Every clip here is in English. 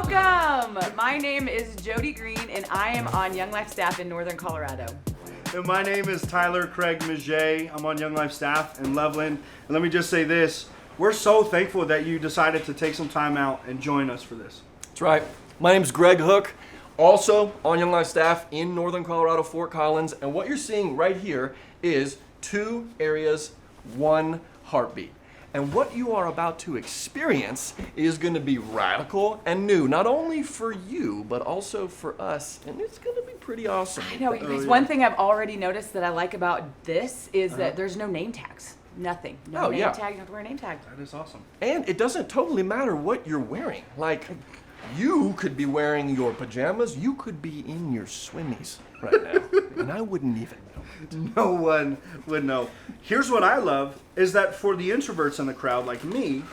Welcome! My name is Jodi Green, and I am on Young Life staff in Northern Colorado. And my name is Tyler Craig Maget. I'm on Young Life staff in Loveland. And let me just say this. We're so thankful that you decided to take some time out and join us for this. That's right. My name's Greg Hook, also on Young Life staff in Northern Colorado, Fort Collins. And what you're seeing right here is 2 areas, 1 heartbeat. And what you are about to experience is going to be radical and new, not only for you, but also for us. And it's going to be pretty awesome. I know, because one thing I've already noticed that I like about this is that there's no name tags. Nothing. No name tag. You don't have to wear a name tag. That is awesome. And it doesn't totally matter what you're wearing. Like, you could be wearing your pajamas. You could be in your swimmies right now. And I wouldn't even know. No one would know. Here's what I love is that for the introverts in the crowd like me,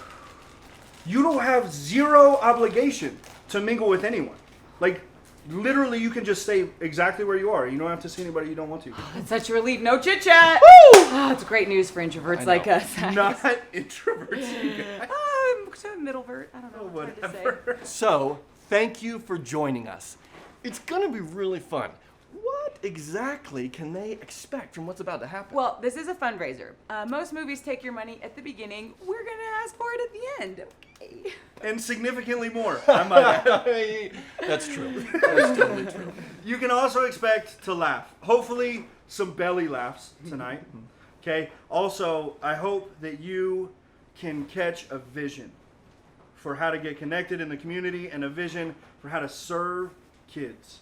you don't have zero obligation to mingle with anyone. Like, literally, you can just stay exactly where you are. You don't have to see anybody you don't want to. It's such a relief. No chit chat. Woo! Oh, it's great news for introverts like us. Not introverts. You guys. I'm middlevert. I don't know what to say. Whatever. So, thank you for joining us. It's going to be really fun. What exactly can they expect from what's about to happen? Well, this is a fundraiser. Most movies take your money at the beginning. We're going to ask for it at the end. Okay. And significantly more, I might add. That's true. That's totally true. You can also expect to laugh. Hopefully, some belly laughs tonight. Okay. Also, I hope that you can catch a vision for how to get connected in the community and a vision for how to serve kids,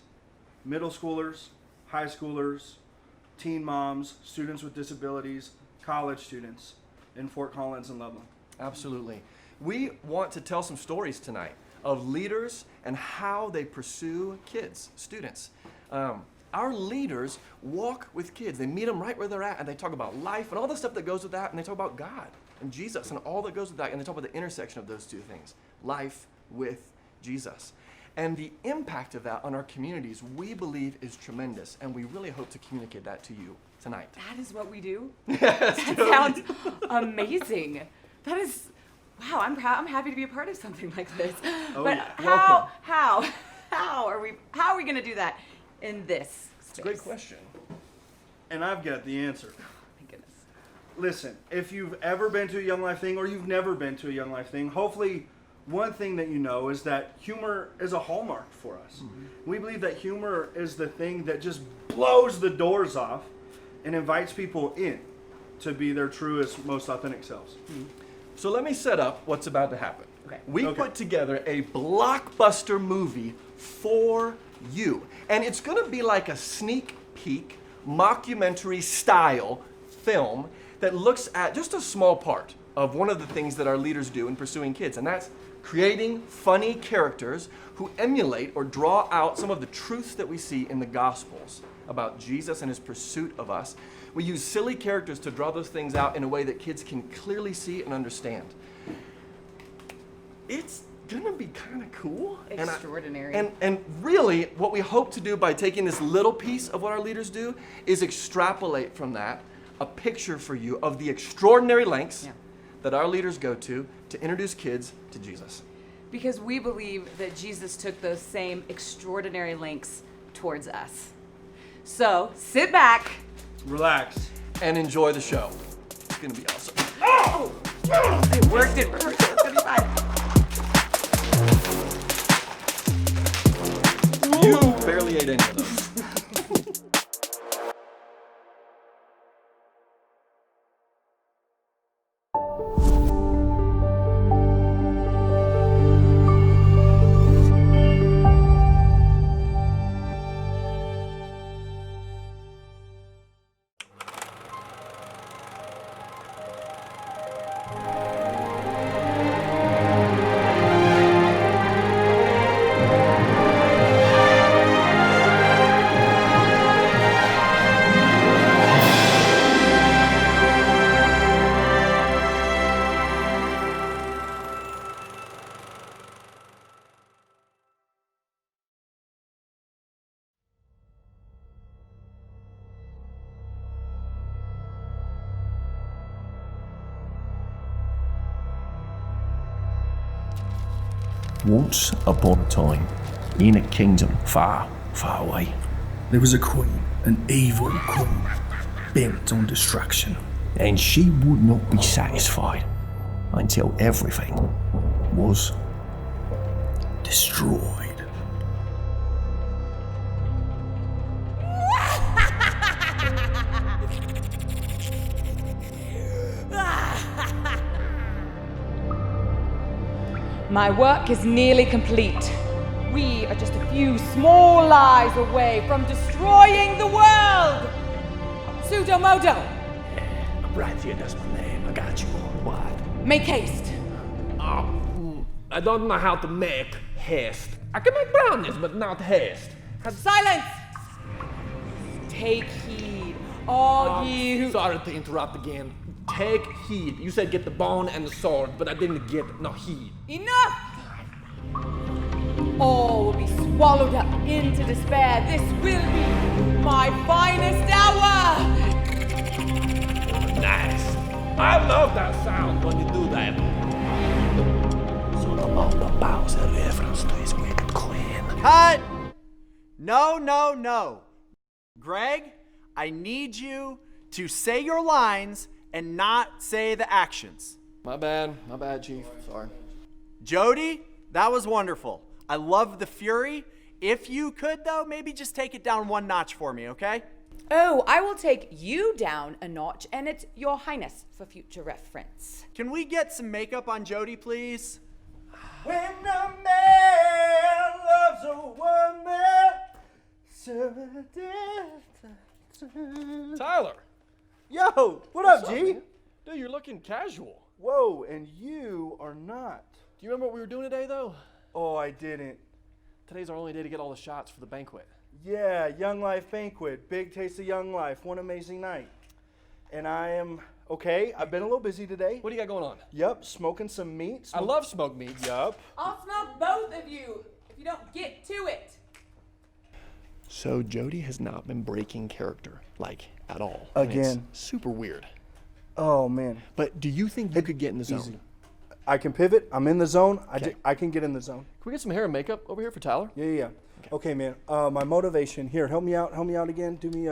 middle schoolers, high schoolers, teen moms, students with disabilities, college students in Fort Collins and Loveland. Absolutely. We want to tell some stories tonight of leaders and how they pursue kids, students. Our leaders walk with kids. They meet them right where they're at, and they talk about life and all the stuff that goes with that, and they talk about God and Jesus and all that goes with that, and they talk about the intersection of those 2 things, life with Jesus. And the impact of that on our communities, we believe, is tremendous, and we really hope to communicate that to you tonight. That is what we do? Yes, that sounds amazing. That is, wow, I'm happy to be a part of something like this. Oh, but welcome. how are we going to do that in this space? It's a great question. And I've got the answer. My goodness. Listen, if you've ever been to a Young Life thing or you've never been to a Young Life thing, hopefully one thing that you know is that humor is a hallmark for us. Mm-hmm. We believe that humor is the thing that just blows the doors off and invites people in to be their truest, most authentic selves. Mm-hmm. So let me set up what's about to happen. Okay. We put together a blockbuster movie for you. And it's going to be like a sneak peek, mockumentary style film that looks at just a small part of one of the things that our leaders do in pursuing kids. And that's creating funny characters who emulate or draw out some of the truths that we see in the Gospels about Jesus and his pursuit of us. We use silly characters to draw those things out in a way that kids can clearly see and understand. It's gonna be kind of cool. Extraordinary. And really, what we hope to do by taking this little piece of what our leaders do is extrapolate from that a picture for you of the extraordinary lengths that our leaders go to introduce kids to Jesus. Because we believe that Jesus took those same extraordinary lengths towards us. So sit back, Relax. and enjoy the show. It's gonna be awesome. Oh! It worked. It's gonna be fine. You barely ate any of those. Once upon a time, in a kingdom far, far away, There was a queen, an evil queen, bent on destruction. and she would not be satisfied until everything was Destroyed. My work is nearly complete. We are just a few small lies away from destroying the world! Sudomodo, right here. That's my name. I got you. What? make haste. I don't know how to make haste. I can make brownies, but not haste. Silence! Take heed, all ye who... Sorry to interrupt again. Take heed. You said get the bone and the sword, but I didn't get no heed. Enough! All will be swallowed up into despair. This will be my finest hour! Nice. I love that sound when you do that. So the mondo bows a reverence to his wicked queen. Cut! No, no, no. Greg, I need you to say your lines and not say the actions. My bad, Chief. Sorry. Jodi, that was wonderful. I love the fury. If you could, though, maybe just take it down one notch for me, okay? Oh, I will take you down a notch, and it's Your Highness for future reference. Can we get some makeup on Jodi, please? When a man loves a woman, Tyler! Yo, what up, What's G? man? Dude, you're looking casual. Whoa, and you are not. Do you remember what we were doing today, though? Oh, I didn't. Today's our only day to get all the shots for the banquet. Yeah, Young Life Banquet, big taste of Young Life, one amazing night. And I am okay. I've been a little busy today. What do you got going on? Yep, smoking some meat. I love smoked meat. Yup. I'll smoke both of you if you don't get to it. So Jodi has not been breaking character, like, at all. Again. And it's super weird. Oh man, But do you think you could get in the zone? easy. I can pivot. I'm in the zone. Okay. I can get in the zone. Can we get some hair and makeup over here for Tyler? Yeah. Okay, man. My motivation here. Help me out. Help me out again. Do me.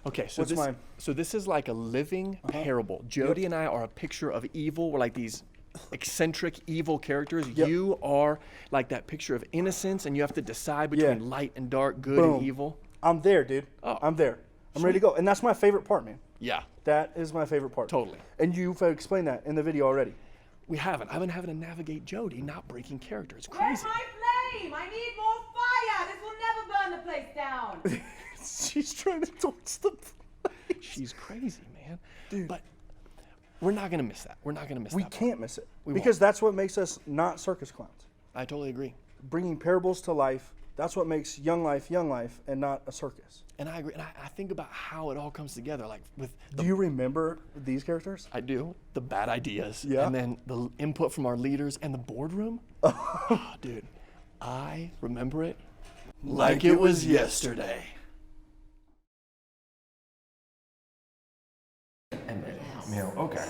Okay, so What's mine? this is like a living parable. Jodi and I are a picture of evil. We're like these eccentric evil characters. Yep. You are like that picture of innocence, and you have to decide between Yeah. light and dark, good Boom. and evil. I'm there, dude. Oh. I'm there. I'm ready to go. And that's my favorite part, man. Yeah, That is my favorite part. Totally. And you've explained that in the video already. we haven't. I've been having to navigate Jodi not breaking character. It's Where's crazy. my flame? I need more fire. This will never burn the place down. She's trying to torch the. She's crazy, man. Dude. But we're not gonna miss that. We're not gonna miss We that. can't miss it We because won't. that's what makes us not circus clowns. I totally agree. Bringing parables to life. That's what makes young life, and not a circus. And I agree. And I think about how it all comes together, like with Do you remember these characters? I do. The bad ideas. Yeah. And then the input from our leaders and the boardroom. Oh, dude, I remember it like it was yesterday. And then meal. Okay.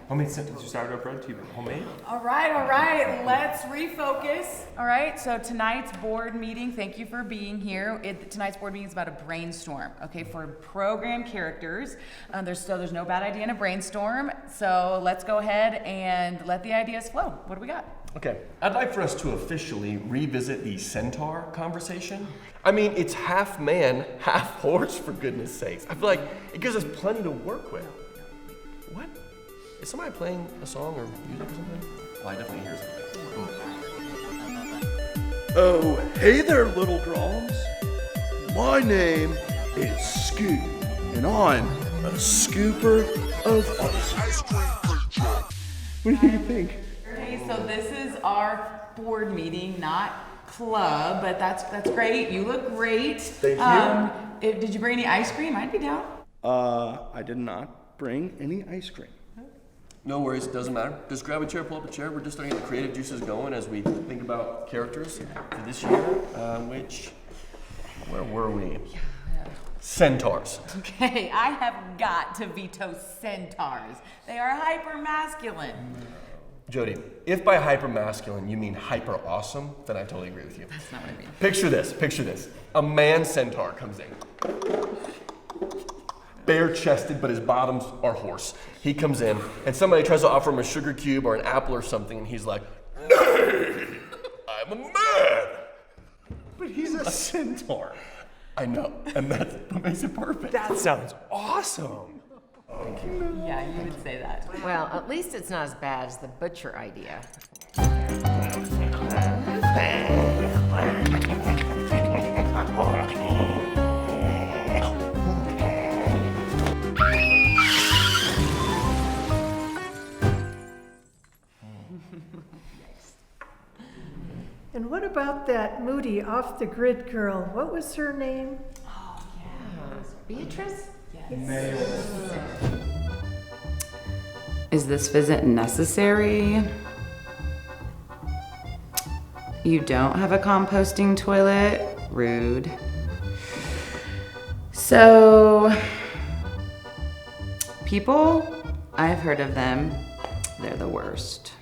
How many sentences you started over to homemade? All right, let's refocus. All right, so tonight's board meeting, thank you for being here. Tonight's board meeting is about a brainstorm, okay, for program characters. There's no bad idea in a brainstorm, so let's go ahead and let the ideas flow. What do we got? Okay, I'd like for us to officially revisit the centaur conversation. I mean, it's half man, half horse, for goodness sakes. I feel like it gives us plenty to work with. What? Is somebody playing a song or music or something? Well, I definitely hear something. Oh, hey there, little drums. My name is Scoop, and I'm a scooper of ice. What do you think? Okay, so this is our board meeting, not club, but that's great. You look great. Thank you. Did you bring any ice cream? I'd be down. I did not bring any ice cream. No worries, doesn't matter. Just grab a chair, pull up a chair. We're just starting to get the creative juices going as we think about characters for this year, where were we? Centaurs. Okay, I have got to veto centaurs. They are hyper masculine. Jodi, if by hyper-masculine you mean hyper-awesome, then I totally agree with you. That's not what I mean. Picture this. A man centaur comes in. Bare-chested, but his bottoms are horse. He comes in, and somebody tries to offer him a sugar cube or an apple or something, and he's like, "Nay, I'm a man." But he's a centaur. I know, and that's what makes it perfect. That sounds awesome. Yeah, you would say that. Well, at least it's not as bad as the butcher idea. And what about that moody off-the-grid girl? What was her name? Beatrice? Is this visit necessary? You don't have a composting toilet? Rude. So, people, I've heard of them. They're the worst.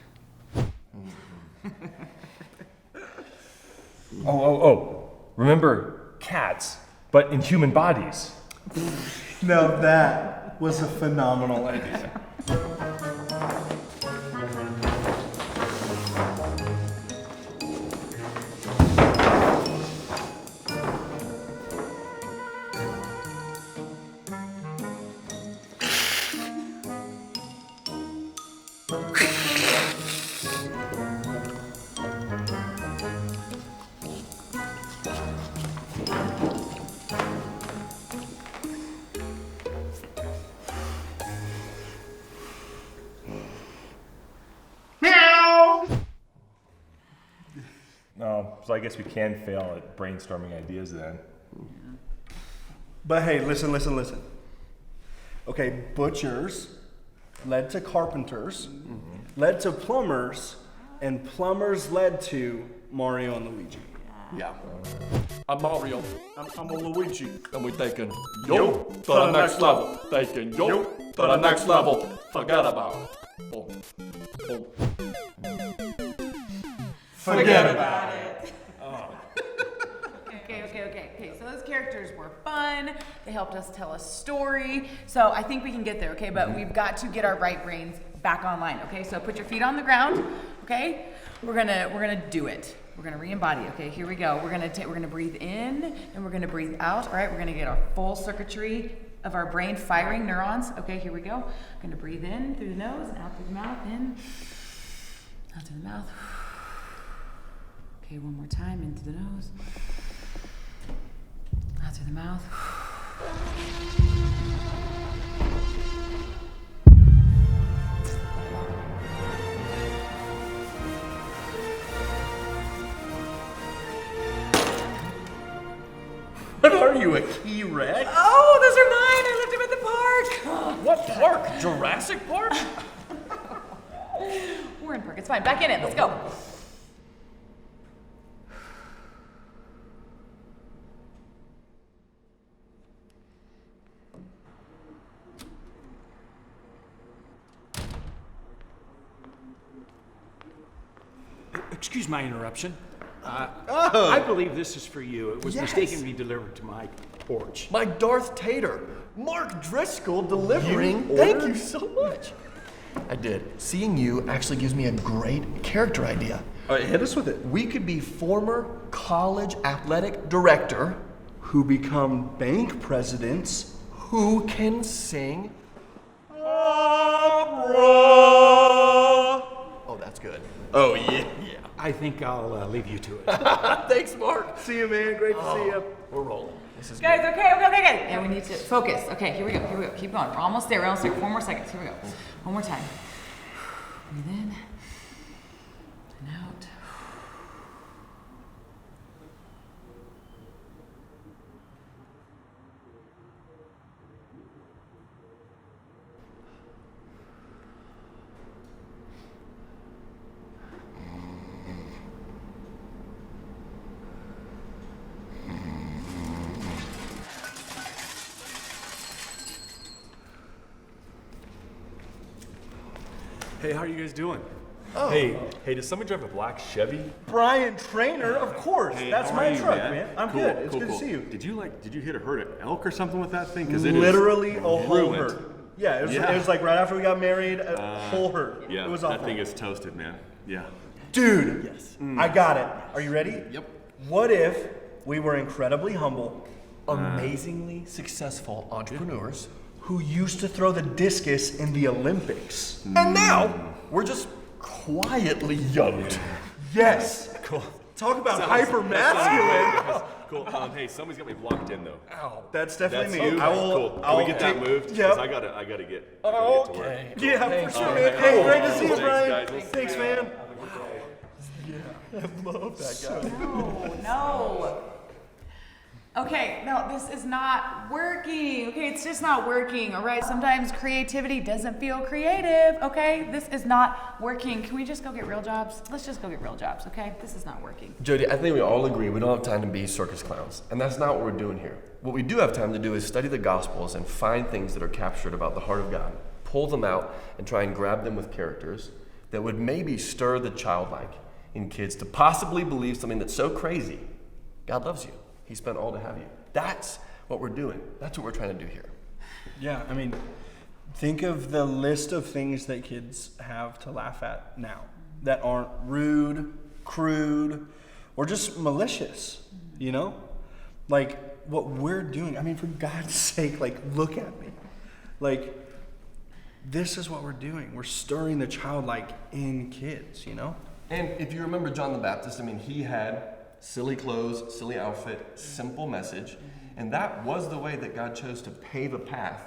Oh. Remember cats, but in human bodies. Now that was a phenomenal idea. Oh, so I guess we can fail at brainstorming ideas then. But hey, listen. Okay, butchers led to carpenters, led to plumbers, and plumbers led to Mario and Luigi. Yeah. I'm Mario. I'm a Luigi. And we're taking yo to the next level. Taking yo to the next level. Forget about it. Boom. Forget about it. Okay. So those characters were fun. They helped us tell a story. So I think we can get there, okay? But we've got to get our right brains back online, okay? So put your feet on the ground, okay? We're gonna do it. We're gonna re-embody, okay? Here we go. We're gonna breathe in and we're gonna breathe out. All right, we're gonna get our full circuitry of our brain firing neurons. Okay, here we go. I'm gonna breathe in through the nose and out through the mouth. In, out through the mouth. Okay, one more time. In through the nose. Out through the mouth. What are you, a T-Rex? Oh, those are mine. I lived them at the park. What park? Jurassic Park? We're in park. It's fine. Back in it. Let's go. Excuse my interruption. I believe this is for you. It was mistakenly delivered to my porch. My Darth Tater, Mark Driscoll delivering. Thank you so much. I did. Seeing you actually gives me a great character idea. All right, hit us with it. We could be former college athletic director Who become bank presidents. who can sing opera. Oh, that's good. Oh, yeah. I think I'll leave you to it. Thanks, Mark. See you, man. Great to see you. We're rolling. This is Guys, good. okay. And we need to focus. Okay, here we go. Keep going. We're almost there. 4 more seconds. Here we go. One more time. Breathe in and out. Hey, how are you guys doing? Hey, does somebody drive a black Chevy? Brian Trainer, of course. That's how my are you, truck, man. I'm Cool, good. It's cool, good cool. to see you. Did you hit or hurt an elk or something with that thing? Because it is Literally a whole ruined. herd. Yeah, it was, Yeah. It was like right after we got married, a whole herd. Yeah, it was that awful. thing is toasted, man. Yeah. Dude, yes. I got it. Are you ready? Yep. What if we were incredibly humble, Amazingly successful entrepreneurs. who used to throw the discus in the Olympics? And now we're just quietly yoked. Yes. Cool. Talk about Sounds- hyper masculine. Cool. Hey, somebody's got me blocked in though. That's definitely That's me. you. I will. Cool. Can I we will get that take- moved? 'Cause Yep. I gotta get. Oh, to work. okay. Yeah, for sure, man. Hey, Hey, great to see you, Thanks, Brian. guys. We'll see Thanks, you. man. I love that guy. No. Okay, no, this is not working. Okay, it's just not working, all right? Sometimes creativity doesn't feel creative, okay? This is not working. Can we just go get real jobs? Let's just go get real jobs, okay? This is not working. Jodi, I think we all agree we don't have time to be circus clowns, and that's not what we're doing here. What we do have time to do is study the Gospels and find things that are captured about the heart of God, pull them out, and try and grab them with characters that would maybe stir the childlike in kids to possibly believe something that's so crazy. God loves you. He spent all to have you. That's what we're doing. That's what we're trying to do here. Yeah, I mean, think of the list of things that kids have to laugh at now that aren't rude, crude, or just malicious, you know? Like what we're doing. I mean, for God's sake, like, look at me. Like, this is what we're doing. We're stirring the childlike in kids, you know? And if you remember John the Baptist, I mean, he had silly clothes, silly outfit, simple message. And that was the way that God chose to pave a path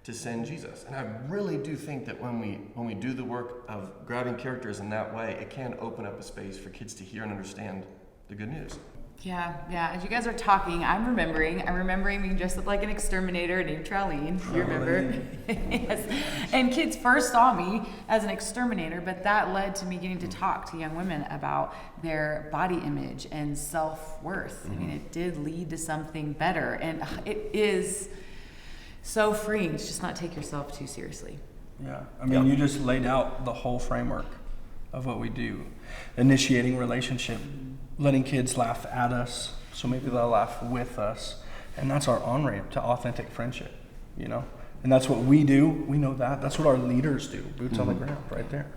to send Jesus. And I really do think that when we do the work of grabbing characters in that way, it can open up a space for kids to hear and understand the good news. Yeah. As you guys are talking, I'm remembering being dressed up like an exterminator named Trowleen. You remember? Yes. And kids first saw me as an exterminator, but that led to me getting to talk to young women about their body image and self-worth. I mean, it did lead to something better, and it is so freeing to just not take yourself too seriously. Yeah, I mean, you just laid out the whole framework of what we do. Initiating relationship, letting kids laugh at us, so maybe they'll laugh with us. And that's our on-ramp to authentic friendship, you know? And that's what we do. We know that. That's what our leaders do. Boots on the ground, right there.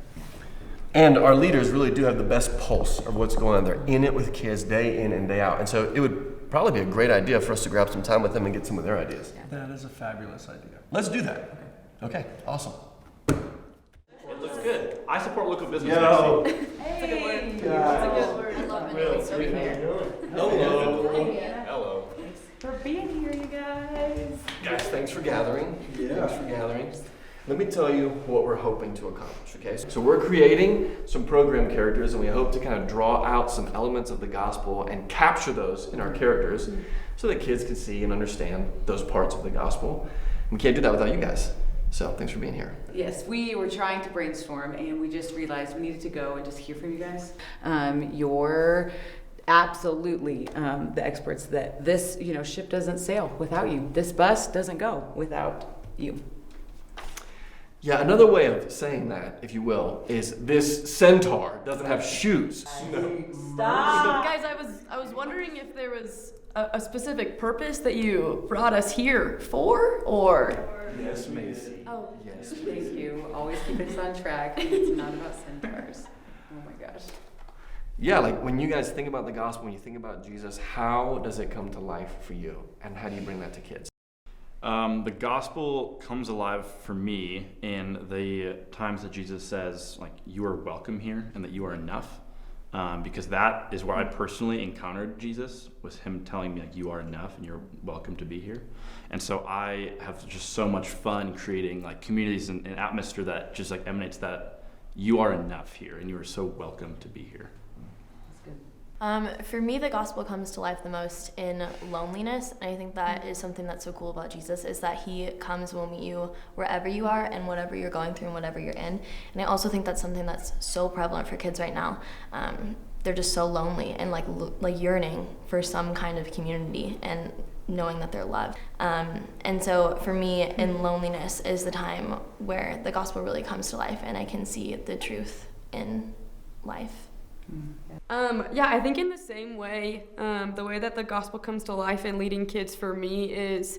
And our leaders really do have the best pulse of what's going on. They're in it with kids day in and day out. And so it would probably be a great idea for us to grab some time with them and get some of their ideas. That is a fabulous idea. Let's do that. Okay, awesome. It looks good. I support local business. Yo. Actually. Hey, that's a good word. I love it. Over here. Hello. Thanks for being here, you guys. Guys, thanks for gathering. Thanks for gathering. Let me tell you what we're hoping to accomplish, okay? So we're creating some program characters, and we hope to kind of draw out some elements of the gospel and capture those in our characters so that kids can see and understand those parts of the gospel. We can't do that without you guys. So thanks for being here. Yes, we were trying to brainstorm, and we just realized we needed to go and just hear from you guys. You're absolutely the experts that this, ship doesn't sail without you. This bus doesn't go without you. Yeah, another way of saying that, if you will, is this centaur doesn't have shoes. Stop! Guys, I was wondering if there was a specific purpose that you brought us here for, or? Yes, Macy. Oh, yes. Thank you. Always keep us on track. It's not about centaurs. Oh my gosh. Yeah, like when you guys think about the gospel, when you think about Jesus, how does it come to life for you? And how do you bring that to kids? The gospel comes alive for me in the times that Jesus says, like, you are welcome here and that you are enough. Because that is where I personally encountered Jesus, was him telling me, like, you are enough and you're welcome to be here. And so I have just so much fun creating like communities and an atmosphere that just like emanates that you are enough here and you are so welcome to be here. For me, the gospel comes to life the most in loneliness, and I think that is something that's so cool about Jesus, is that he comes and will meet you wherever you are and whatever you're going through and whatever you're in. And I also think that's something that's so prevalent for kids right now. They're just so lonely and like yearning for some kind of community and knowing that they're loved. And so for me, in loneliness is the time where the gospel really comes to life and I can see the truth in life. Yeah, I think in the same way, the way that the gospel comes to life in leading kids for me is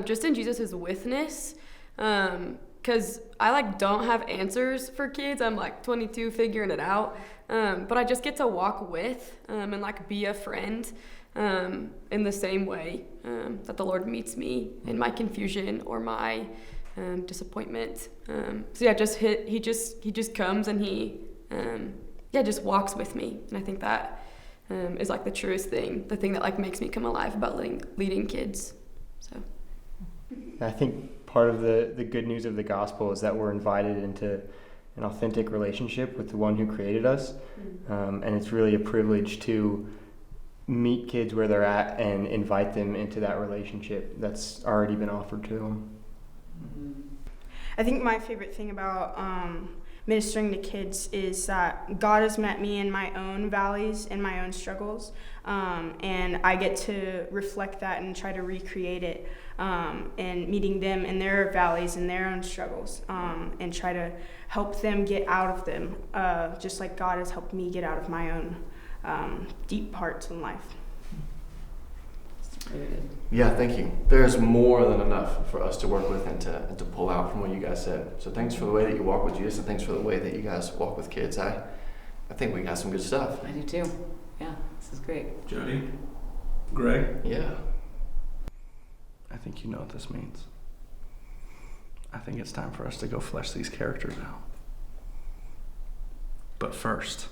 just in Jesus' witness. Because I don't have answers for kids. I'm 22 figuring it out. But I just get to walk with and be a friend in the same way that the Lord meets me in my confusion or my disappointment. So yeah, he just comes and he just walks with me. And I think that is the truest thing, the thing that makes me come alive about leading kids. So I think part of the good news of the gospel is that we're invited into an authentic relationship with the one who created us. And it's really a privilege to meet kids where they're at and invite them into that relationship that's already been offered to them. I think my favorite thing about ministering to kids is that God has met me in my own valleys and my own struggles, and I get to reflect that and try to recreate it, and meeting them in their valleys and their own struggles, and try to help them get out of them, just like God has helped me get out of my own deep parts in life. Yeah, thank you. There's more than enough for us to work with and to pull out from what you guys said. So thanks for the way that you walk with Jesus, and thanks for the way that you guys walk with kids. I think we got some good stuff. I do too. Yeah, this is great. Jodi? Greg? Yeah. I think you know what this means. I think it's time for us to go flesh these characters out. But first...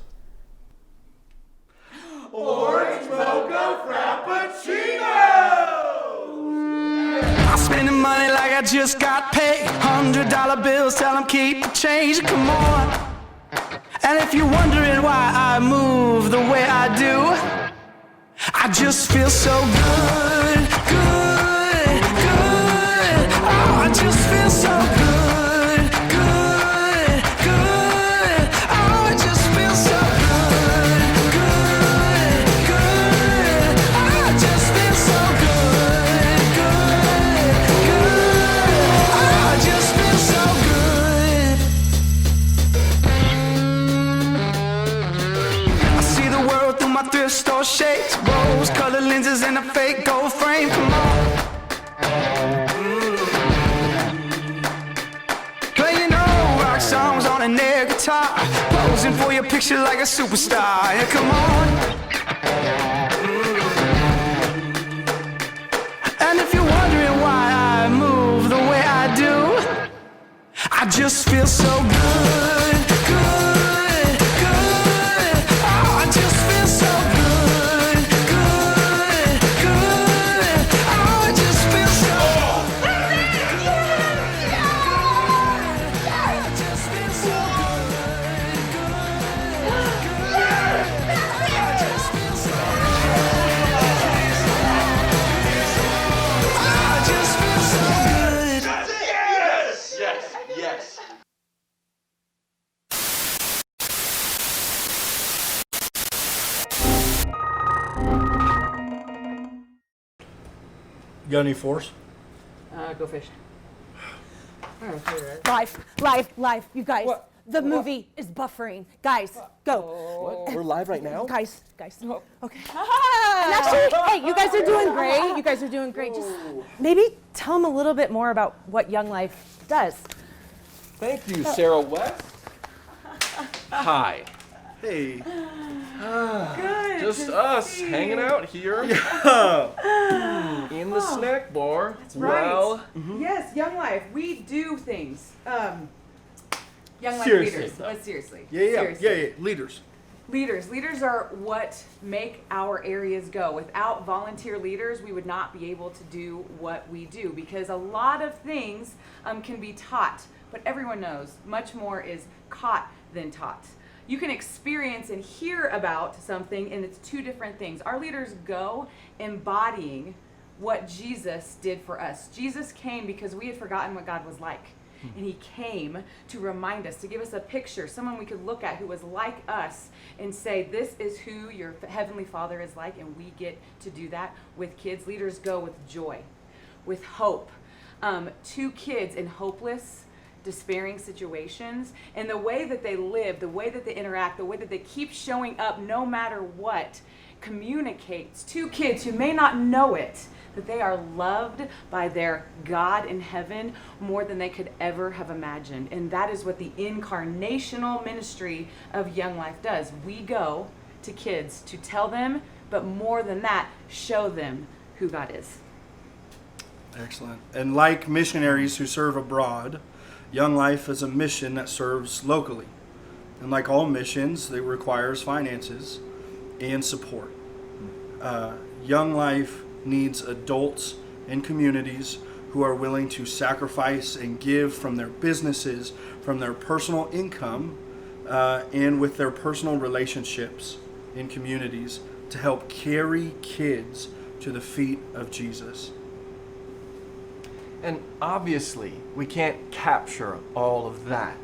Orange Mocha Frappuccino! I'm spending money like I just got paid. $100 bills, tell them keep the change, come on. And if you're wondering why I move the way I do, I just feel so good, good, good. Oh, I just feel so good, good, good. Oh, I just feel so good, good, good. Oh, I just feel so good, good, good. Oh, I just feel so good. I see the world through my thrift store shades, rose-colored lenses and a fake gold frame. Come on. Playing old rock songs on an air guitar, posing for your picture like a superstar. Yeah, come on. And if you're wondering why I move the way I do, I just feel so good, good, good. Oh, I just feel so good, good, good. Oh, I just feel so You got any force? Go fish. Live. You guys, the movie is buffering. Guys, go. What? We're live right now? Guys. Okay. And actually, hey, you guys are doing great. Just maybe tell them a little bit more about what Young Life does. Thank you, Sarah West. Hi. Hey. Good. Just us hanging out here in the snack bar. That's right. Well, Yes, Young Life. We do things. Young Life Seriously, leaders. though. But seriously. Yeah. Leaders. Leaders are what make our areas go. Without volunteer leaders, we would not be able to do what we do, because a lot of things can be taught, but everyone knows much more is caught than taught. You can experience and hear about something, and it's two different things. Our leaders go embodying what Jesus did for us. Jesus came because we had forgotten what God was like. And he came to remind us, to give us a picture, someone we could look at who was like us and say, this is who your Heavenly Father is like, and we get to do that with kids. Leaders go with joy, with hope. To kids in hopeless despairing situations, and the way that they live, the way that they interact, the way that they keep showing up no matter what, communicates to kids who may not know it that they are loved by their God in heaven more than they could ever have imagined. And that is what the incarnational ministry of Young Life does. We go to kids to tell them, but more than that, show them who God is. Excellent. And like missionaries who serve abroad, Young Life is a mission that serves locally. And like all missions, it requires finances and support. Young Life needs adults and communities who are willing to sacrifice and give from their businesses, from their personal income, and with their personal relationships in communities to help carry kids to the feet of Jesus. And obviously, we can't capture all of that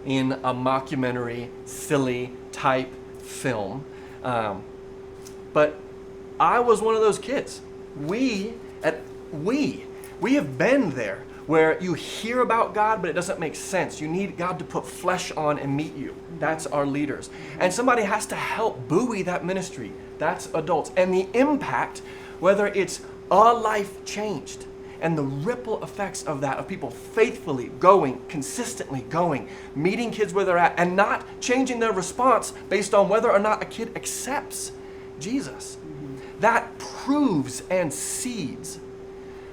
in a mockumentary, silly type film. But I was one of those kids. We have been there where you hear about God, but it doesn't make sense. You need God to put flesh on and meet you. That's our leaders. And somebody has to help buoy that ministry. That's adults. And the impact, whether it's a life changed, and the ripple effects of that, of people faithfully going, consistently going, meeting kids where they're at, and not changing their response based on whether or not a kid accepts Jesus. That proves and seeds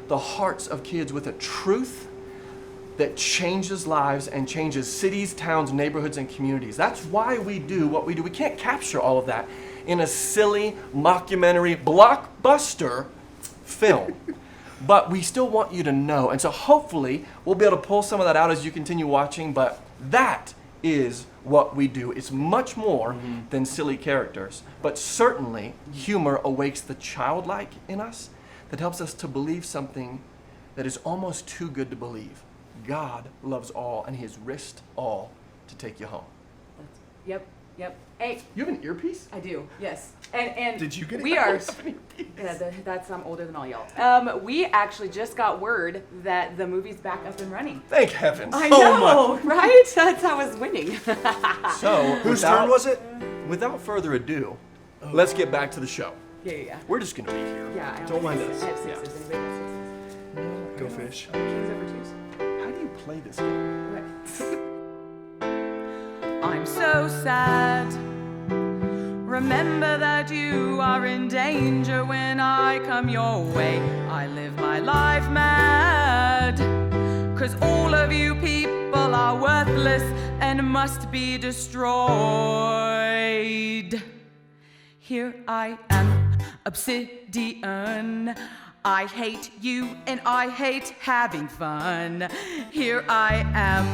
the hearts of kids with a truth that changes lives and changes cities, towns, neighborhoods, and communities. That's why we do what we do. We can't capture all of that in a silly, mockumentary, blockbuster film. But we still want you to know. And so hopefully we'll be able to pull some of that out as you continue watching. But that is what we do. It's much more than silly characters. But certainly humor awakes the childlike in us that helps us to believe something that is almost too good to believe. God loves all, and he has risked all to take you home. Yep. Hey. You have an earpiece? I do, yes. And did you get it? We are. Yeah, that's I'm older than all y'all. We actually just got word that the movie's back up and running. Thank heavens. I know, right? That's how I was winning. So, whose turn was it? Without further ado, let's get back to the show. Yeah. We're just gonna be here. Yeah, I Don't mind us. I have sixes. Anybody got sixes? Go fish. Kings over twos. How do you play this game? I'm so sad. Remember that you are in danger when I come your way. I live my life mad. 'Cause all of you people are worthless and must be destroyed. Here I am, obsidian. I hate you and I hate having fun. Here I am,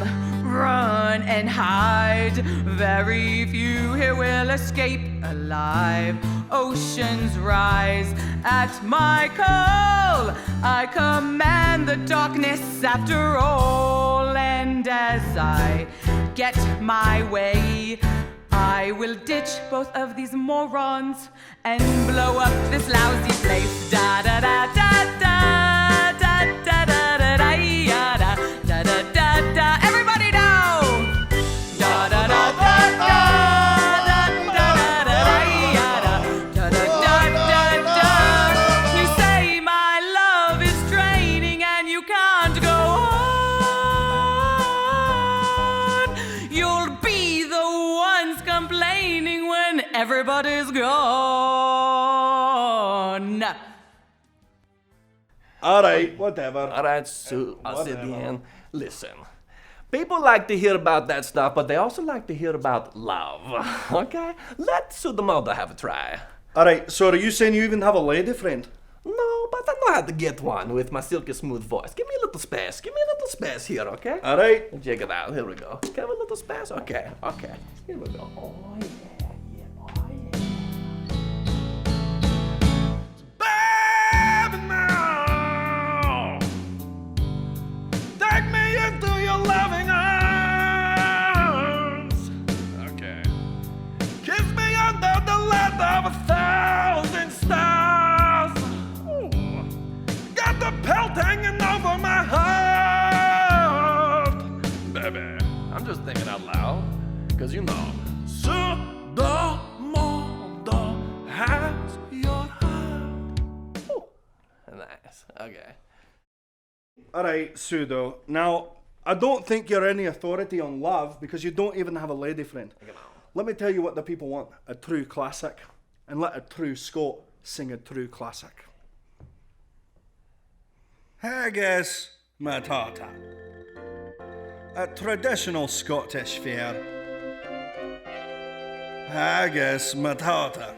run and hide. Very few here will escape alive. Oceans rise at my call. I command the darkness after all. And as I get my way, I will ditch both of these morons and blow up this lousy place. Da da da da da da da da da da da da da da da. Everybody now! Da da da da da da da da da da da. You say my love is draining and you can't go on. You'll be the ones complaining when everybody's gone. All right, whatever. All right, so listen. People like to hear about that stuff, but they also like to hear about love. Okay? Let's the mother have a try. All right, so are you saying you even have a lady friend? No, but I know how to get one with my silky smooth voice. Give me a little space. Give me a little space here, okay? All right. Check it out. Here we go. Give me a little space. Okay. Here we go. Oh, yeah. Baby, now, take me into your loving arms. Okay. Kiss me under the light of 1,000 stars. Ooh. Got the pelt hanging over my heart. Nice. Okay. All right, Pseudo. Now, I don't think you're any authority on love because you don't even have a lady friend. Let me tell you what the people want, a true classic. And let a true Scot sing a true classic. Haggis matata. A traditional Scottish fare. Haggis matata.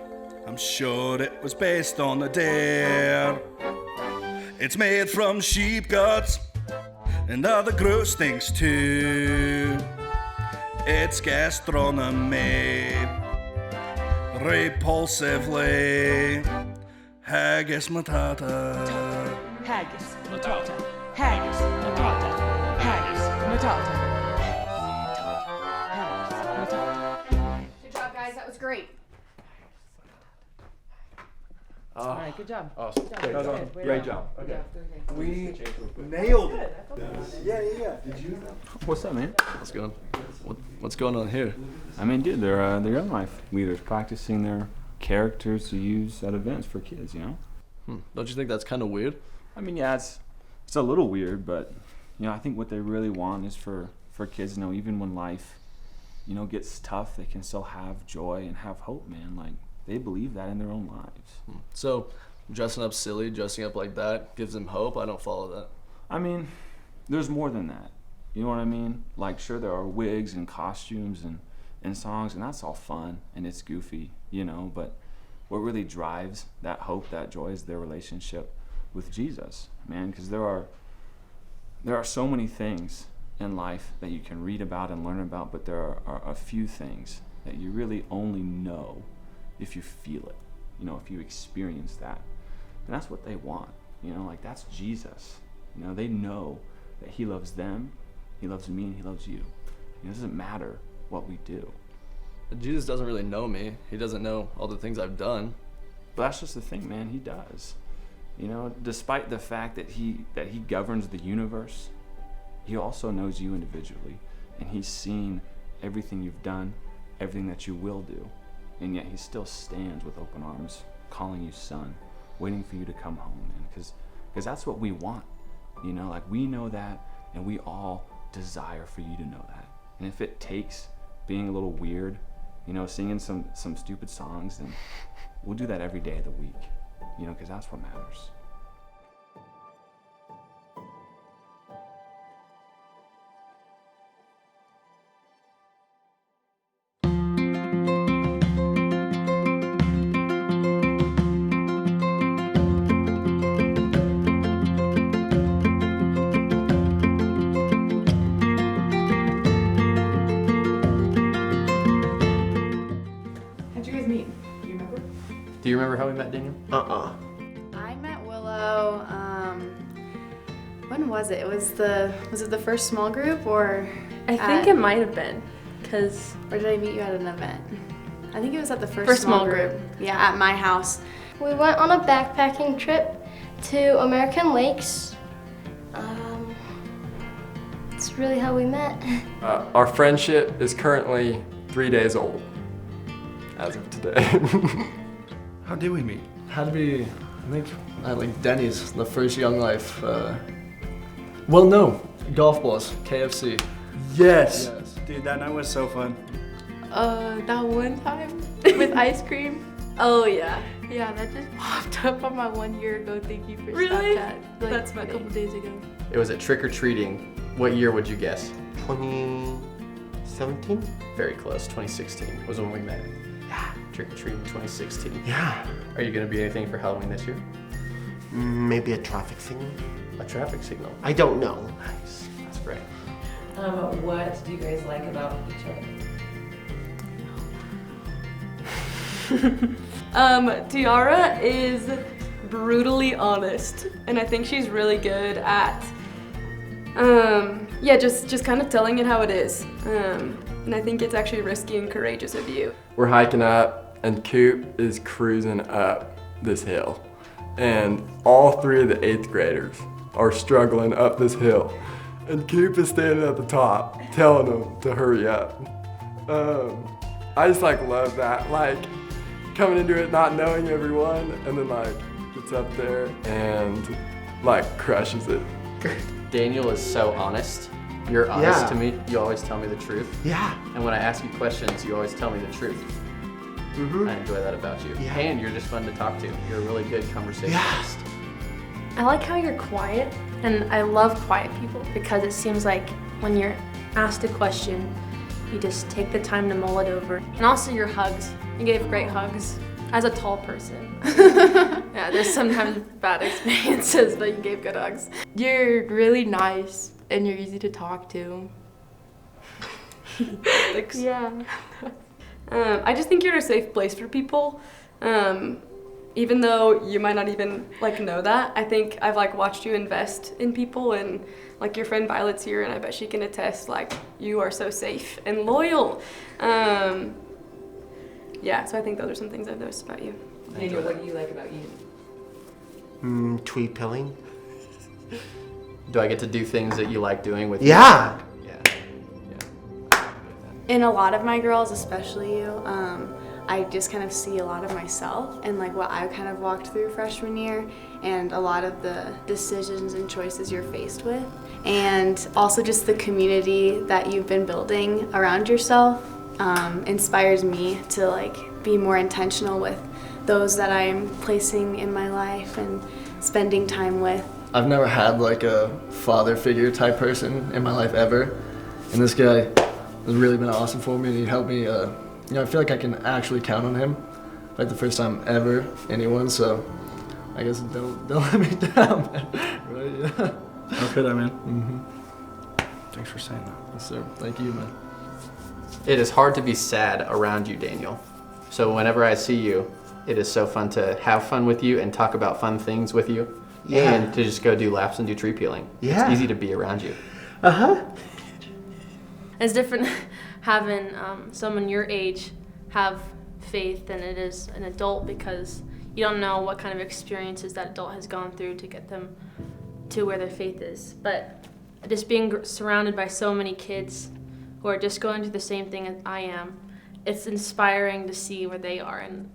I'm sure it was based on a dare. It's made from sheep guts and other gross things too. It's gastronomy, repulsively. Haggis matata. Haggis matata. Haggis matata. Haggis matata. Good job, guys. That was great. All right, good job. Awesome. Good job. Great job. Okay. We nailed it. Yeah. Did you? What's up, man? What's going on here? I mean, dude, they're young life leaders practicing their characters to use at events for kids, you know? Don't you think that's kind of weird? I mean, yeah, it's a little weird, but, you know, I think what they really want is for kids to know even when life, you know, gets tough, they can still have joy and have hope, man. Like, they believe that in their own lives. So, dressing up silly, dressing up like that gives them hope? I don't follow that. I mean, there's more than that. You know what I mean? Like, sure, there are wigs and costumes and songs, and that's all fun, and it's goofy, you know, but what really drives that hope, that joy, is their relationship with Jesus, man, because there are so many things in life that you can read about and learn about, but there are a few things that you really only know if you feel it, you know, if you experience that. And that's what they want, you know, like that's Jesus. You know, they know that he loves them, he loves me, and he loves you. It doesn't matter what we do. But Jesus doesn't really know me. He doesn't know all the things I've done. But that's just the thing, man, he does. You know, despite the fact that he governs the universe, he also knows you individually, and he's seen everything you've done, everything that you will do. And yet he still stands with open arms, calling you son, waiting for you to come home, man, because that's what we want, you know, like we know that, and we all desire for you to know that. And if it takes being a little weird, you know, singing some stupid songs, then we'll do that every day of the week, you know, because that's what matters. Do you remember how we met, Daniel? I met Willow, when was it? Was it the first small group or? I think it might have been, cause. Or did I meet you at an event? I think it was at the first small group. Yeah, at my house. We went on a backpacking trip to American Lakes. It's really how we met. Our friendship is currently 3 days old, as of today. How did we meet? I think at like Denny's, the first Young Life. Well, no, golf balls, KFC. Yes. Dude, that night was so fun. That one time with ice cream. Oh yeah. Yeah, that just popped up on my 1 year ago. Thank you for Snapchat. Like, that's a couple days ago. It was at trick-or-treating. What year would you guess? 2017? Very close, 2016 was when we met. Yeah, trick-or-treating 2016. Yeah. Are you gonna be anything for Halloween this year? Maybe a traffic signal? A traffic signal? I don't know. Nice, that's great. What do you guys like about each other? Tiara is brutally honest, and I think she's really good at, just kind of telling it how it is. And I think it's actually risky and courageous of you. We're hiking up, and Coop is cruising up this hill. And all three of the 8th graders are struggling up this hill. And Coop is standing at the top, telling them to hurry up. I just love that, coming into it not knowing everyone, and then gets up there and like crushes it. Daniel is so honest. You're honest Yeah. to me. You always tell me the truth. Yeah. And when I ask you questions, you always tell me the truth. I enjoy that about you. Yeah. And you're just fun to talk to. You're a really good conversationalist. I like how you're quiet, and I love quiet people because it seems like when you're asked a question, you just take the time to mull it over. And also your hugs. You gave great hugs as a tall person. Yeah, there's sometimes bad experiences, but you gave good hugs. You're really nice and you're easy to talk to. Thanks. Yeah. I just think you're a safe place for people. Even though you might not even like know that, I think I've like watched you invest in people, and like your friend Violet's here, and I bet she can attest like you are so safe and loyal. Yeah, so I think those are some things I've noticed about you. Daniel, what do you like about Ian? Tree pilling. Do I get to do things that you like doing with Yeah. In a lot of my girls, especially you, I just kind of see a lot of myself and like what I kind of walked through freshman year and a lot of the decisions and choices you're faced with. And also just the community that you've been building around yourself inspires me to like be more intentional with those that I'm placing in my life and spending time with. I've never had like a father figure type person in my life ever. And this guy has really been awesome for me, and he helped me, I feel like I can actually count on him, like the first time ever, anyone, so I guess don't let me down, man. Right, yeah. How could I, man? Thanks for saying that. Yes, sir. Thank you, man. It is hard to be sad around you, Daniel. So whenever I see you, it is so fun to have fun with you and talk about fun things with you. Yeah. And to just go do laps and do tree peeling. Yeah. It's easy to be around you. It's different having someone your age have faith than it is an adult, because you don't know what kind of experiences that adult has gone through to get them to where their faith is. But just being surrounded by so many kids who are just going through the same thing as I am, it's inspiring to see where they are. And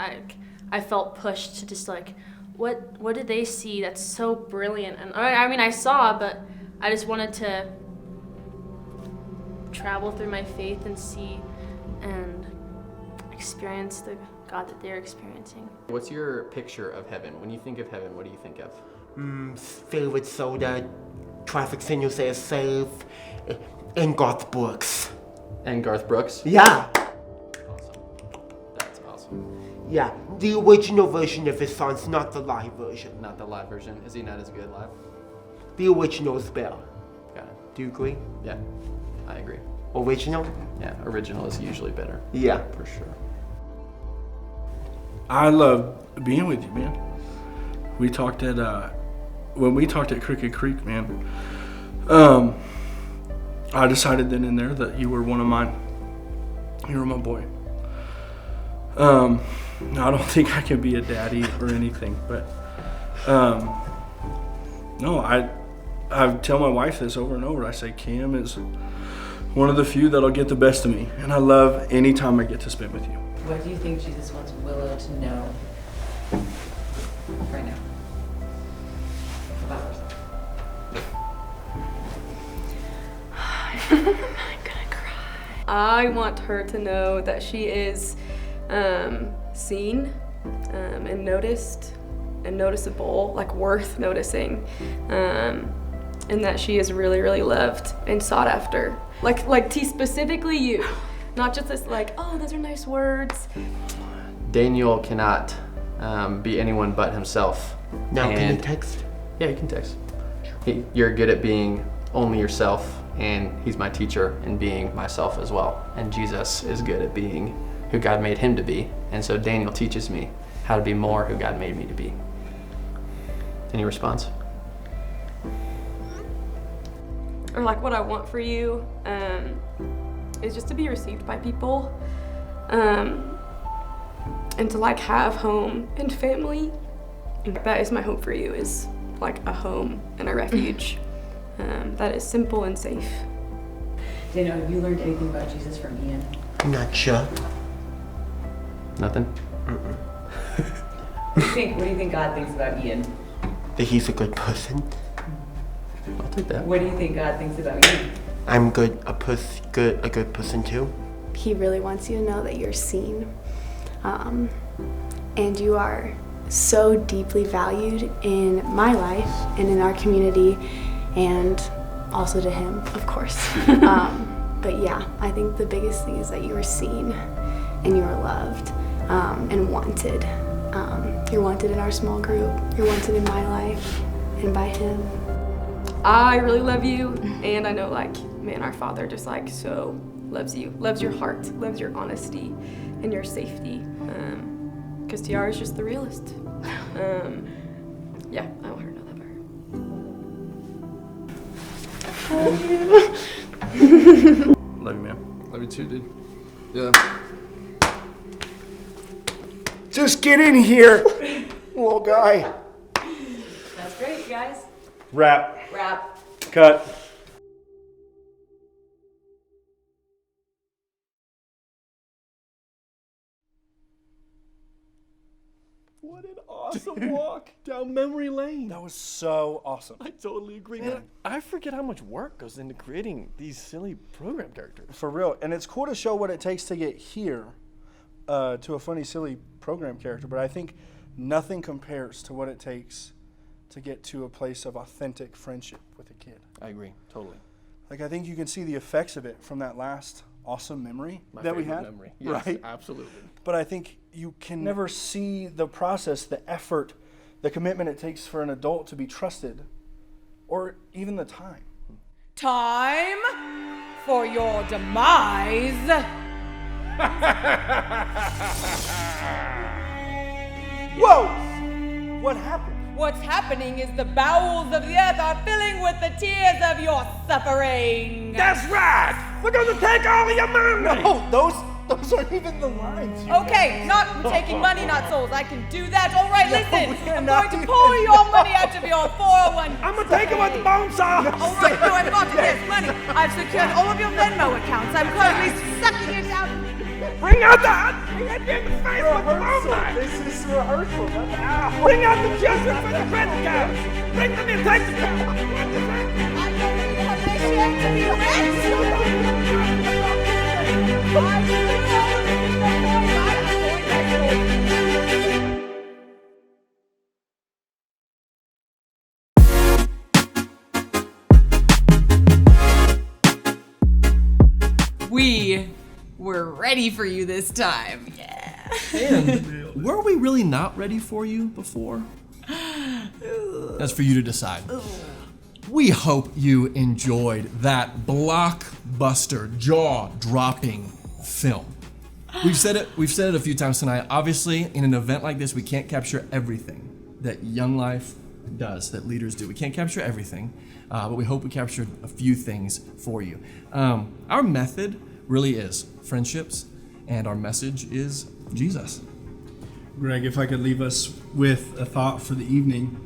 I felt pushed to just like, what did they see that's so brilliant? And I mean, I saw, but I just wanted to travel through my faith and see and experience the God that they're experiencing. What's your picture of heaven? When you think of heaven, what do you think of? Filled with soda, traffic signal says safe, and Garth Brooks. And Garth Brooks? Yeah. That's awesome. Yeah, the original version of his songs, not the live version. Not the live version. Is he not as good live? The original is better. Got it. Do you agree? Yeah, I agree. Original? Yeah, original is usually better. Yeah. For sure. I love being with you, man. We talked at when we talked at Crooked Creek, man. I decided then and there that you were one of mine. You were my boy. I don't think I can be a daddy or anything, but no, I tell my wife this over and over. I say Cam is one of the few that'll get the best of me, and I love any time I get to spend with you. What do you think Jesus wants Willow to know right now about herself? I'm gonna cry. I want her to know that she is seen and noticed and noticeable, like worth noticing, and that she is really, really loved and sought after. Like T, specifically you, not just this like, oh, those are nice words. Daniel cannot be anyone but himself. Now, can you text? Yeah, you can text. You're good at being only yourself, and he's my teacher in being myself as well. And Jesus is good at being who God made him to be. And so Daniel teaches me how to be more who God made me to be. Any response? Or like what I want for you is just to be received by people, and to like have home and family. That is my hope for you, is like a home and a refuge that is simple and safe. Daniel, have you learned anything about Jesus from Ian? Not sure. Nothing? What do you think God thinks about Ian? that he's a good person. I'll take that. What do you think God thinks about you? I'm a good person too. He really wants you to know that you're seen. And you are so deeply valued in my life and in our community, and also to him, of course. But yeah, I think the biggest thing is that you are seen and you are loved and wanted. You're wanted in our small group. You're wanted in my life and by him. I really love you, and I know, like, man, our Father just, like, so loves you, loves your heart, loves your honesty and your safety. Because Tiara is just the realest. Yeah, I want her to know that about her. Love you, man. Love you too, dude. Yeah. Just get in here, little guy. That's great, you guys. Wrap. Wrap. Cut. What an awesome walk down memory lane. That was so awesome. I totally agree. Man, I forget how much work goes into creating these silly program characters. For real. And it's cool to show what it takes to get here to a funny, silly program character. But I think nothing compares to what it takes to get to a place of authentic friendship with a kid. I agree, totally. Like, I think you can see the effects of it from that last awesome memory My that we favorite had. memory. Yes, right? absolutely. But I think you can never see the process, the effort, the commitment it takes for an adult to be trusted, or even the time. Time for your demise. Whoa! What happened? What's happening is the bowels of the earth are filling with the tears of your suffering. That's right. We're gonna take all of your money. No, those aren't even the lines. Okay, not taking money, not souls. I can do that. All right, No, listen. we're I'm not going to doing pull that. your money out of your 401. I'm gonna take it with the bone saw. All right, no, I've got this money. I've secured all of your Venmo accounts. I'm currently sucking it out. Bring out the hit you in the face with the bone knife. This is rehearsal. Bring out the children for the credit cards. Bring them in, take the I don't need permission to be rich. We were ready for you this time. Yeah. And were we really not ready for you before? That's for you to decide. We hope you enjoyed that blockbuster, jaw-dropping film. We've said it a few times tonight. Obviously, in an event like this, we can't capture everything that Young Life does, that leaders do. We can't capture everything, but we hope we captured a few things for you. Our method really is friendships, and our message is Jesus. Greg, if I could leave us with a thought for the evening.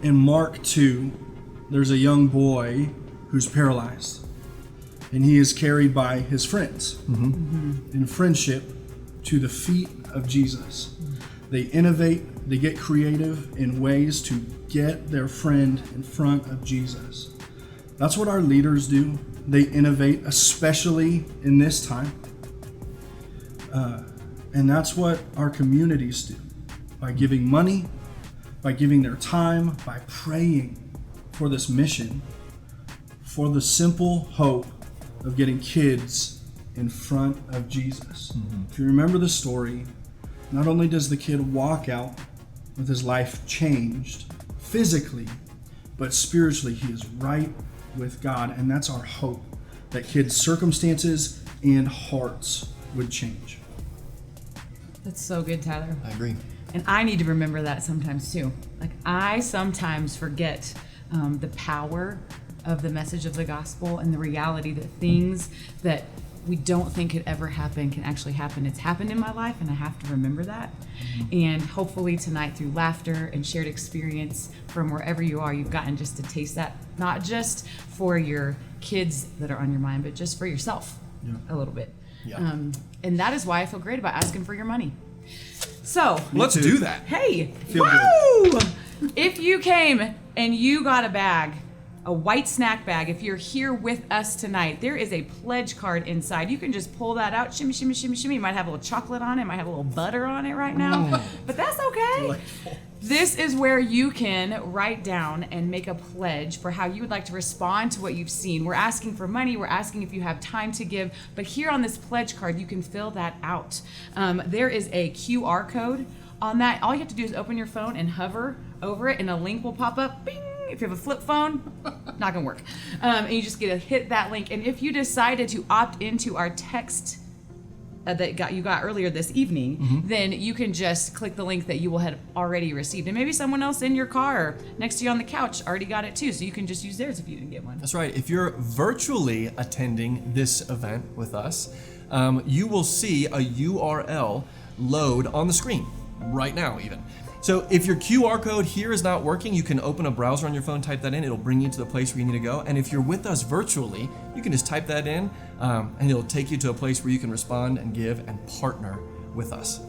In Mark 2, there's a young boy who's paralyzed, and he is carried by his friends in friendship to the feet of Jesus. They innovate, they get creative in ways to get their friend in front of Jesus. That's what our leaders do. They innovate, especially in this time. And that's what our communities do, by giving money, by giving their time, by praying for this mission, for the simple hope of getting kids in front of Jesus. If you remember the story, not only does the kid walk out with his life changed physically, but spiritually he is right with God, and that's our hope, that kids' circumstances and hearts would change. That's so good, Tyler. I agree. And I need to remember that sometimes too. Like, I sometimes forget the power of the message of the gospel and the reality that things that we don't think could ever happen can actually happen. It's happened in my life, and I have to remember that. And hopefully tonight, through laughter and shared experience from wherever you are, you've gotten just to taste that, not just for your kids that are on your mind, but just for yourself a little bit. Yeah. And that is why I feel great about asking for your money. So Let's do that. Hey, Feel woo! If you came and you got a bag, a white snack bag, if you're here with us tonight, there is a pledge card inside. You can just pull that out, shimmy, shimmy, shimmy, shimmy. It might have a little chocolate on it, it might have a little butter on it right now, but that's okay. Delightful. This is where you can write down and make a pledge for how you would like to respond to what you've seen. We're asking for money, we're asking if you have time to give, but here on this pledge card, you can fill that out. There is a QR code on that. All you have to do is open your phone and hover over it, and a link will pop up, bing. If you have a flip phone, not gonna work. And you just get to hit that link. And if you decided to opt into our text that you got earlier this evening, then you can just click the link that you will have already received. And maybe someone else in your car or next to you on the couch already got it too, so you can just use theirs if you didn't get one. That's right. If you're virtually attending this event with us, you will see a URL load on the screen right now even. So if your QR code here is not working, you can open a browser on your phone, type that in, it'll bring you to the place where you need to go. And if you're with us virtually, you can just type that in and it'll take you to a place where you can respond and give and partner with us.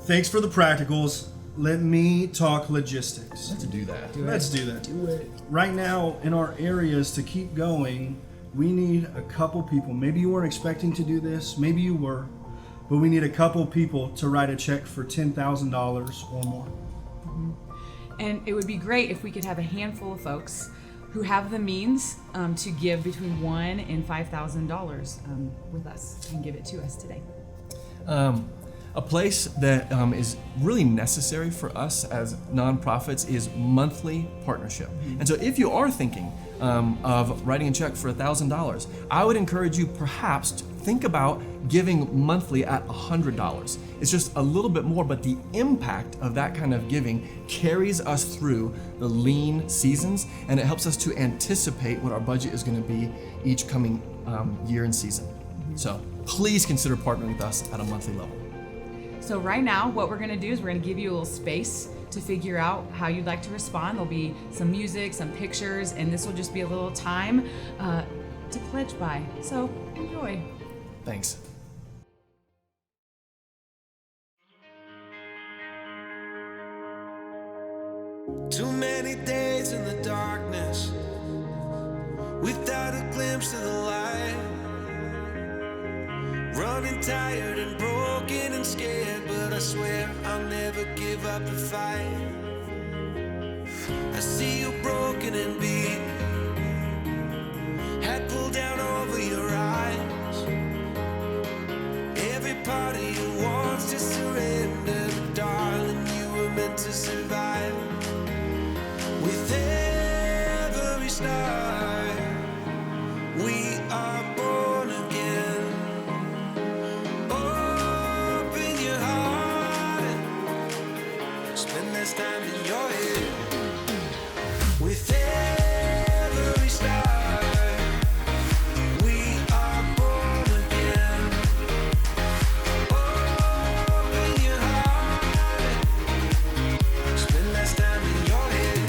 Thanks for the practicals. Let me talk logistics. Let's do that. Let's do that. Do it. Right now, in our areas, to keep going, we need a couple people. Maybe you weren't expecting to do this, maybe you were, but we need a couple people to write a check for $10,000 or more. And it would be great if we could have a handful of folks who have the means to give between $1,000 and $5,000 with us and give it to us today. A place that is really necessary for us as nonprofits is monthly partnership. And so if you are thinking of writing a check for $1,000, I would encourage you perhaps to think about giving monthly at $100. It's just a little bit more, but the impact of that kind of giving carries us through the lean seasons, and it helps us to anticipate what our budget is going to be each coming year and season. So please consider partnering with us at a monthly level. So right now, what we're gonna do is we're gonna give you a little space to figure out how you'd like to respond. There'll be some music, some pictures, and this will just be a little time to pledge by. So enjoy. Thanks. Too many days in the darkness without a glimpse of the light. Running tired and broken and scared, but I swear I'll never give up the fight. I see you broken and beat, head pulled down over your eyes. Every part of you wants to surrender, but darling, you were meant to survive. With every star, we are born again. Open your heart, spend less time in your head. With every star, we are born again. Open your heart, spend less time in your head.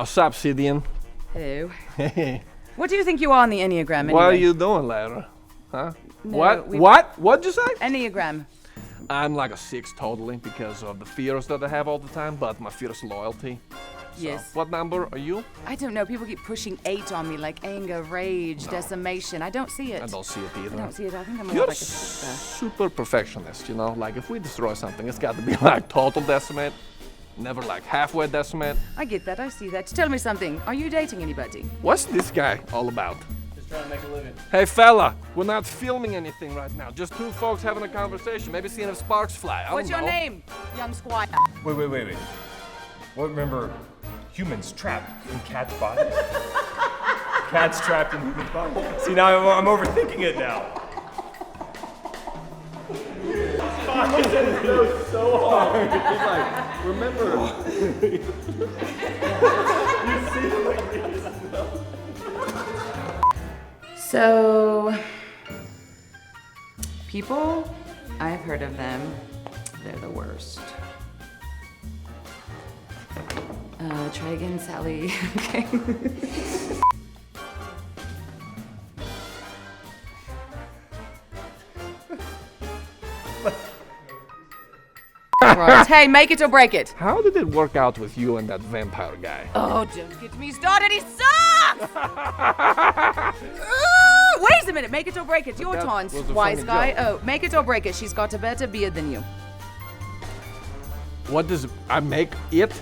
Subsidian. Hello. Hey. What do you think you are on the Enneagram anyway? What are you doing, Lara? Huh? No, What? we- What? What'd you say? Enneagram. I'm like a 6 totally because of the fears that I have all the time, but my fear is loyalty. So, Yes. what number are you? I don't know. People keep pushing 8 on me, like anger, rage, decimation. I don't see it. I don't see it either. I don't see it. I think I'm more You're like a sister. super perfectionist, you know? Like, if we destroy something, it's got to be like total decimate, never like halfway decimate. I get that. I see that. Tell me something. Are you dating anybody? What's this guy all about? Just trying to make a living. Hey, fella, we're not filming anything right now. Just 2 folks having a conversation, maybe seeing if sparks fly. I What's don't your know. name, young squire? Wait. What, remember humans trapped in cats' bodies? Cats trapped in humans' bodies. See, now I'm overthinking it now. So hard. He's like, remember. So, people, I've heard of them. They're the worst. Try again, Sally. Okay. Right. Hey, make it or break it. How did it work out with you and that vampire guy? Oh, don't get me started. He sucks! Wait a minute. Make it or break it. Your That turn, was a wise funny guy. joke. Oh, make it or break it. She's got a better beard than you. What does I make it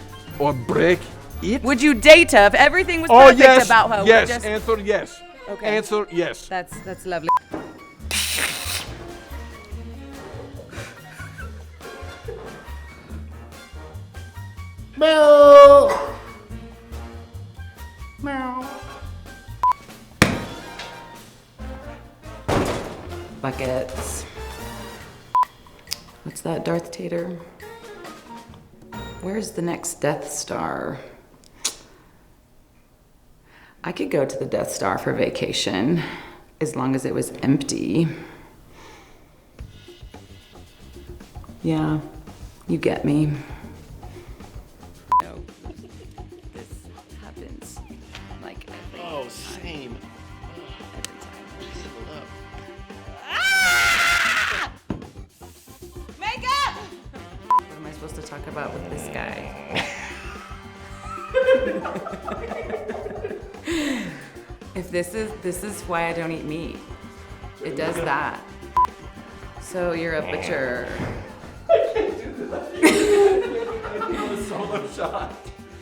or break it? Would you date her if everything was Oh, perfect yes, about her? yes, Just... answer yes. Okay. Answer yes. That's lovely. Meow. Meow. Buckets. What's that, Darth Tater? Where's the next Death Star? I could go to the Death Star for vacation, as long as it was empty. Yeah, you get me. No, this happens like every Oh, same. Makeup! What am I supposed to talk about with this guy? If this is why I don't eat meat. It does that. So you're a butcher. Solo shot.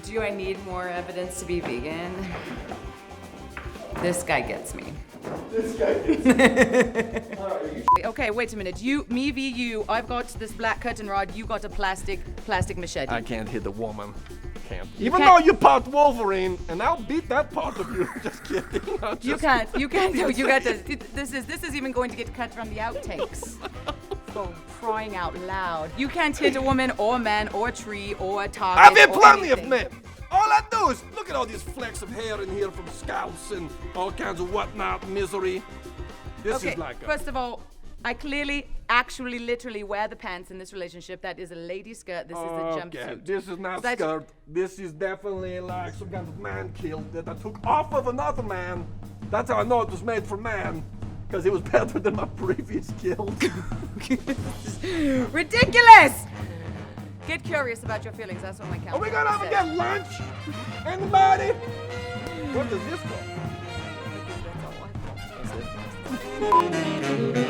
Do I need more evidence to be vegan? This guy gets me. This guy gets me. Okay, wait a minute. Me v you. I've got this black curtain rod. You got a plastic machete. I can't hit a woman. Can't. You Even can't- though you part Wolverine, and I'll beat that part of you. Just kidding. You can't. No, you got to. This is even going to get cut from the outtakes. For crying out loud. You can't hit a woman or a man or a tree or a target. I've hit or plenty of anything. men. All I do is look at all these flecks of hair in here from scalps and all kinds of whatnot misery. This Okay, is like a... first of all, I clearly, actually, literally wear the pants in this relationship. That is a lady skirt. This is a jumpsuit. This is not That's- skirt. This is definitely like some kind of man kill that I took off of another man. That's how I know it was made for man. Because it was better than my previous kills. Ridiculous! Get curious about your feelings. That's what my calendar Are we gonna says. have get lunch? Anybody? What does this go?